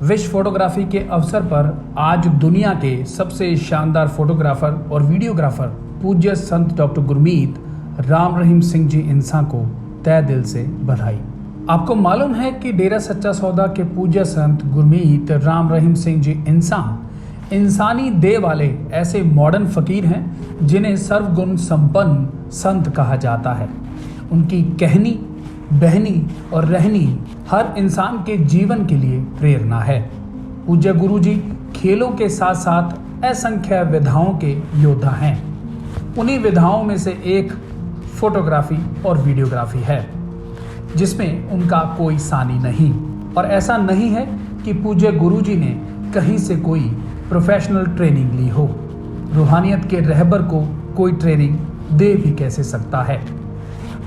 विश्व फोटोग्राफी के अवसर पर आज दुनिया के सबसे शानदार फोटोग्राफर और वीडियोग्राफर पूज्य संत डॉक्टर गुरमीत राम रहीम सिंह जी इंसान को तहे दिल से बधाई। आपको मालूम है कि डेरा सच्चा सौदा के पूज्य संत गुरमीत राम रहीम सिंह जी इंसानी देह वाले ऐसे मॉडर्न फकीर हैं जिन्हें सर्वगुण संपन्न संत कहा जाता है। उनकी कहनी, बहनी और रहनी हर इंसान के जीवन के लिए प्रेरणा है। पूज्य गुरु जी खेलों के साथ साथ असंख्य विधाओं के योद्धा हैं। उन्हीं विधाओं में से एक फोटोग्राफी और वीडियोग्राफी है, जिसमें उनका कोई सानी नहीं। और ऐसा नहीं है कि पूज्य गुरु जी ने कहीं से कोई प्रोफेशनल ट्रेनिंग ली हो। रूहानियत के रहबर को कोई ट्रेनिंग दे भी कैसे सकता है।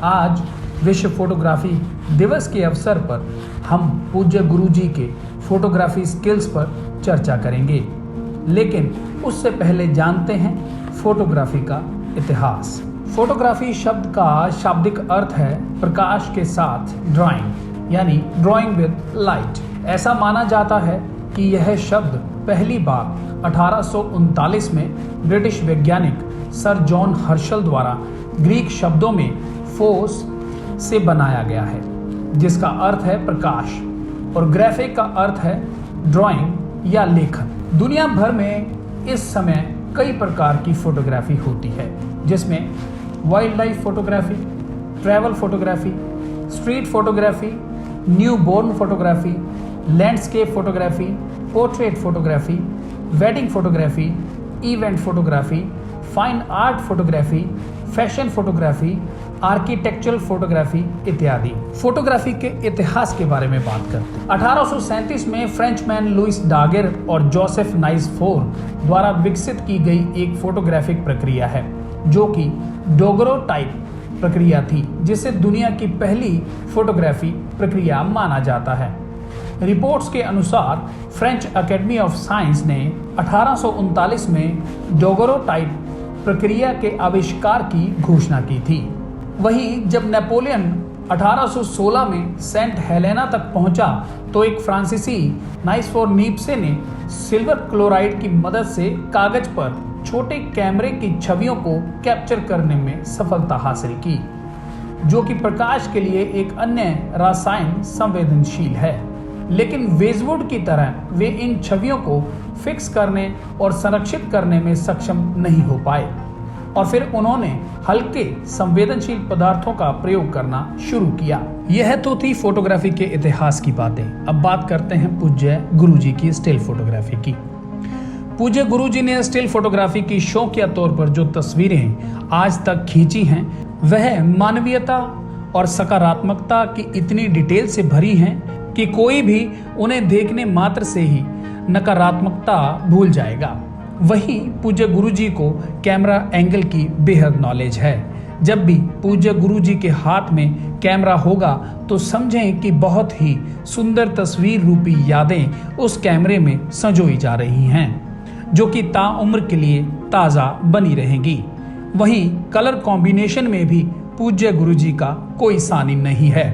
आज विश्व फोटोग्राफी दिवस के अवसर पर हम पूज्य गुरु जी के फोटोग्राफी स्किल्स पर चर्चा करेंगे, लेकिन उससे पहले जानते हैं फोटोग्राफी का इतिहास। फोटोग्राफी शब्द का शाब्दिक अर्थ है प्रकाश के साथ ड्राइंग, यानी ड्राइंग विद लाइट। ऐसा माना जाता है कि यह शब्द पहली बार 1839 में ब्रिटिश वैज्ञानिक सर जॉन हर्शल द्वारा ग्रीक शब्दों में फोस से बनाया गया है, जिसका अर्थ है प्रकाश, और ग्राफिक का अर्थ है ड्राइंग या लेखन। दुनिया भर में इस समय कई प्रकार की फोटोग्राफी होती है, जिसमें wild life photography, travel photography, street photography, new born photography, landscape photography, portrait photography, wedding photography, event photography, fine art photography, fashion photography, architectural photography इत्यादि। फोटोग्राफी के इतिहास के बारे में बात करते हैं। 1837 में फ्रेंचमैन लुइस डागेर और जोसेफ नाइसफोर द्वारा विकसित की गई एक फोटोग्राफिक प्रक्रिया है, जो कि डोगरोटाइप प्रक्रिया थी, जिसे दुनिया की पहली फोटोग्राफी प्रक्रिया माना जाता है। रिपोर्ट्स के अनुसार फ्रेंच एकेडमी ऑफ साइंस ने 1839 में डोगरोटाइप प्रक्रिया के आविष्कार की घोषणा की थी। वहीं जब नेपोलियन 1816 में सेंट हेलेना तक पहुंचा, तो एक फ्रांसीसी नाइसफोर नीप्से ने सिल्वर क्लोराइड की मदद से कागज पर छोटे कैमरे की छवियों को कैप्चर करने में सफलता हासिल की, जो कि प्रकाश के लिए एक अन्य रसायन संवेदनशील है। लेकिन वेजवुड की तरह वे इन छवियों को फिक्स करने और संरक्षित करने में सक्षम नहीं हो पाए, और फिर उन्होंने हल्के संवेदनशील पदार्थों का प्रयोग करना शुरू किया। यह तो थी फोटोग्राफी के इतिहास की बातें। अब बात करते हैं पूज्य गुरुजी की स्टिल फोटोग्राफी की। पूज्य गुरुजी ने स्टिल फोटोग्राफी की शौकिया तौर पर जो तस्वीरें आज तक खींची हैं, वह मानवीयता और सकारात्मकता की इतनी डिटेल से भरी हैं कि कोई भी उन्हें देखने मात्र से ही नकारात्मकता भूल जाएगा। वहीं पूज्य गुरुजी को कैमरा एंगल की बेहद नॉलेज है। जब भी पूज्य गुरुजी के हाथ में कैमरा होगा, तो समझें कि बहुत ही सुंदर तस्वीर रूपी यादें उस कैमरे में संजोई जा रही हैं, जो कि ताउम्र के लिए ताज़ा बनी रहेंगी। वहीं कलर कॉम्बिनेशन में भी पूज्य गुरुजी का कोई सानी नहीं है।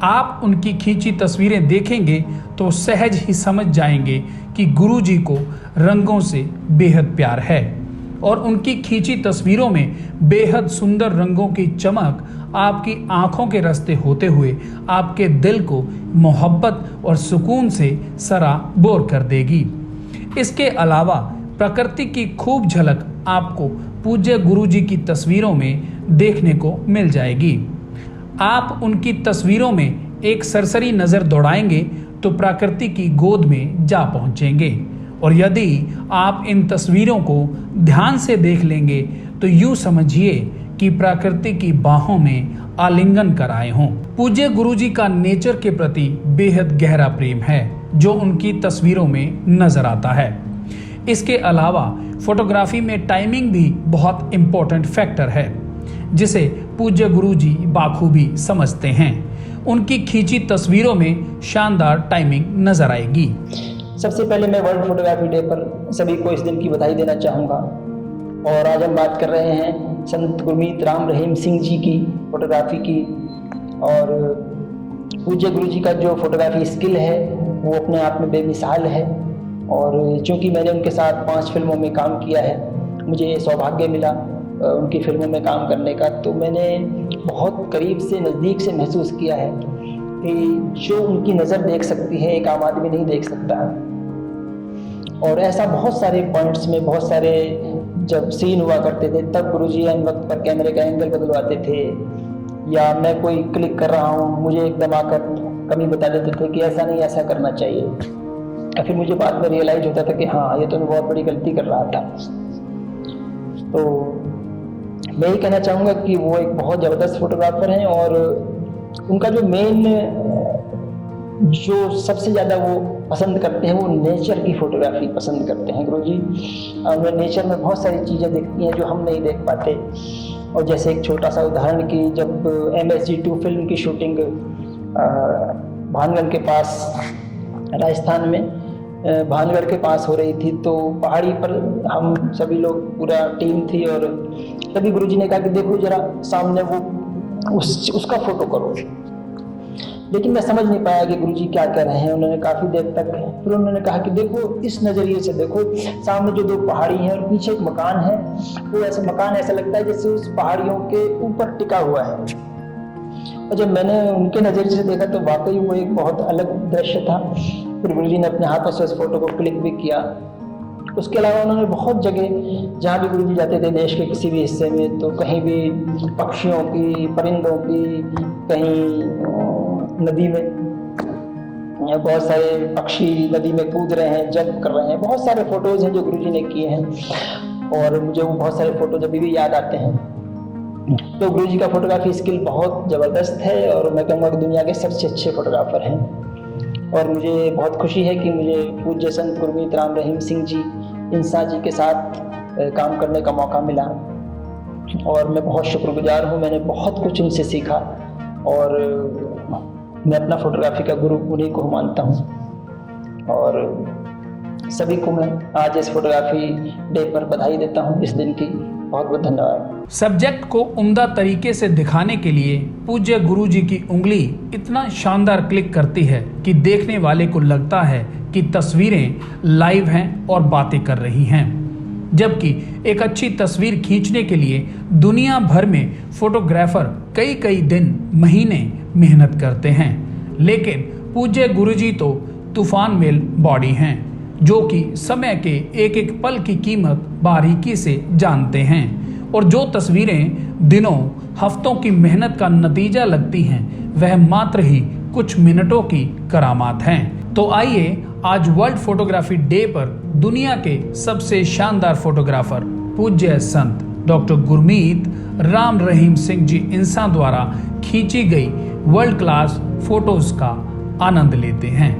आप उनकी खींची तस्वीरें देखेंगे तो सहज ही समझ जाएंगे कि गुरुजी को रंगों से बेहद प्यार है, और उनकी खींची तस्वीरों में बेहद सुंदर रंगों की चमक आपकी आंखों के रास्ते होते हुए आपके दिल को मोहब्बत और सुकून से सराबोर कर देगी। इसके अलावा प्रकृति की खूब झलक आपको पूज्य गुरुजी की तस्वीरों में देखने को मिल जाएगी। आप उनकी तस्वीरों में एक सरसरी नजर दौड़ाएंगे तो प्रकृति की गोद में जा पहुंचेंगे, और यदि आप इन तस्वीरों को ध्यान से देख लेंगे तो यूं समझिए कि प्रकृति की बाहों में आलिंगन कर आए हों। पूज्य गुरुजी का नेचर के प्रति बेहद गहरा प्रेम है, जो उनकी तस्वीरों में नजर आता है। इसके अलावा फोटोग्राफी में टाइमिंग भी बहुत इम्पोर्टेंट फैक्टर है, जिसे पूज्य गुरुजी बाखूबी समझते हैं। उनकी खींची तस्वीरों में शानदार टाइमिंग नजर आएगी। सबसे पहले मैं वर्ल्ड फोटोग्राफी डे पर सभी को इस दिन की बधाई देना चाहूँगा। और आज हम बात कर रहे हैं संत गुरमीत राम रहीम सिंह जी की फोटोग्राफी की। और पूज्य गुरु जी का जो फोटोग्राफी स्किल है वो अपने आप में बेमिसाल है। और चूँकि मैंने उनके साथ 5 फिल्मों में काम किया है, मुझे सौभाग्य मिला उनकी फिल्मों में काम करने का, तो मैंने बहुत करीब से, नज़दीक से महसूस किया है कि जो उनकी नज़र देख सकती है एक आम आदमी नहीं देख सकता। और ऐसा बहुत सारे पॉइंट्स में, बहुत सारे जब सीन हुआ करते थे तब गुरुजी इन वक्त पर कैमरे का एंगल बदलवाते थे, या मैं कोई क्लिक कर रहा हूँ मुझे एकदम आकर कमी बता देते थे कि ऐसा नहीं, ऐसा करना चाहिए। या फिर मुझे बाद में रियलाइज होता था कि हाँ, ये तो मैं बहुत बड़ी गलती कर रहा था। तो मैं ये कहना चाहूँगा कि वो एक बहुत ज़बरदस्त फोटोग्राफर हैं, और उनका जो मेन, जो सबसे ज़्यादा वो पसंद करते हैं वो नेचर की फ़ोटोग्राफी पसंद करते हैं गुरुजी। उन्हें नेचर में बहुत सारी चीज़ें दिखती हैं जो हम नहीं देख पाते। और जैसे एक छोटा सा उदाहरण कि जब MSG2 फिल्म की शूटिंग भानगढ़ के पास, राजस्थान में भानगढ़ के पास हो रही थी, तो पहाड़ी पर हम सभी लोग, पूरा टीम थी, और तभी गुरुजी ने कहा कि देखो जरा सामने वो उसका फ़ोटो करो। लेकिन मैं समझ नहीं पाया कि गुरुजी क्या कह रहे हैं। उन्होंने काफ़ी देर तक, फिर उन्होंने कहा कि देखो इस नज़रिए से देखो, सामने जो 2 पहाड़ी हैं और पीछे एक मकान है, वो ऐसा मकान ऐसा लगता है जैसे उस पहाड़ियों के ऊपर टिका हुआ है। और जब मैंने उनके नज़रिए से देखा तो वाकई वो एक बहुत अलग दृश्य था। फिर गुरुजी ने अपने हाथों से उस फोटो को क्लिक भी किया। उसके अलावा उन्होंने बहुत जगह, जहाँ भी गुरुजी जाते थे देश के किसी भी हिस्से में, तो कहीं भी पक्षियों की, परिंदों की, कहीं नदी में बहुत सारे पक्षी नदी में कूद रहे हैं, जंप कर रहे हैं, बहुत सारे फोटोज़ हैं जो गुरुजी ने किए हैं, और मुझे वो बहुत सारे फोटोज अभी भी याद आते हैं। तो गुरुजी का फोटोग्राफी स्किल बहुत ज़बरदस्त है, और मैं कहूँगा कि दुनिया के सबसे अच्छे फोटोग्राफर हैं। और मुझे बहुत खुशी है कि मुझे पूज्य संत गुरमीत राम रहीम सिंह जी इंसान जी के साथ काम करने का मौका मिला, और मैं बहुत शुक्रगुजार हूँ। मैंने बहुत कुछ उनसे सीखा, और मैं अपना फोटोग्राफी का गुरु उन्हीं को मानता हूँ। और सभी को मैं आज इस फोटोग्राफी डे पर बधाई देता हूँ, इस दिन की। बहुत बहुत धन्यवाद। सब्जेक्ट को उम्दा तरीके से दिखाने के लिए पूज्य गुरुजी की उंगली इतना शानदार क्लिक करती है कि देखने वाले को लगता है कि तस्वीरें लाइव हैं और बातें कर रही हैं। जबकि एक अच्छी तस्वीर खींचने के लिए दुनिया भर में फोटोग्राफर कई कई दिन, महीने मेहनत करते हैं, लेकिन पूज्य गुरुजी तो तूफान मेल बॉडी हैं, जो कि समय के एक एक पल की कीमत बारीकी से जानते हैं, और जो तस्वीरें दिनों, हफ्तों की मेहनत का नतीजा लगती हैं, वह मात्र ही कुछ मिनटों की करामात हैं। तो आइए आज वर्ल्ड फोटोग्राफी डे पर दुनिया के सबसे शानदार फोटोग्राफर पूज्य संत डॉक्टर गुरमीत राम रहीम सिंह जी इंसान द्वारा खींची गई वर्ल्ड क्लास फोटोज का आनंद लेते हैं।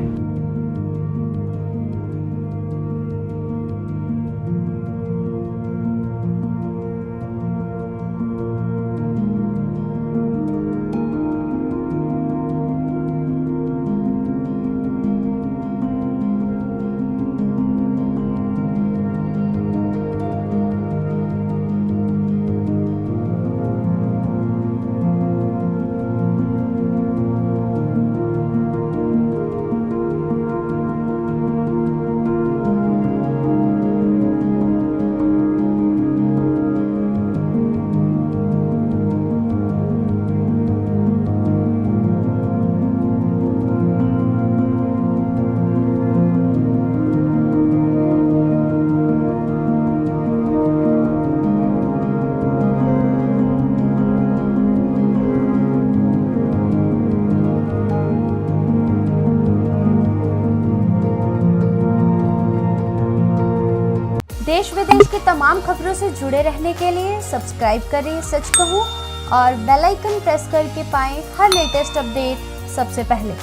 देश विदेश की तमाम खबरों से जुड़े रहने के लिए सब्सक्राइब करें सच कहूं और बेल आइकन प्रेस करके पाएं हर लेटेस्ट अपडेट सबसे पहले।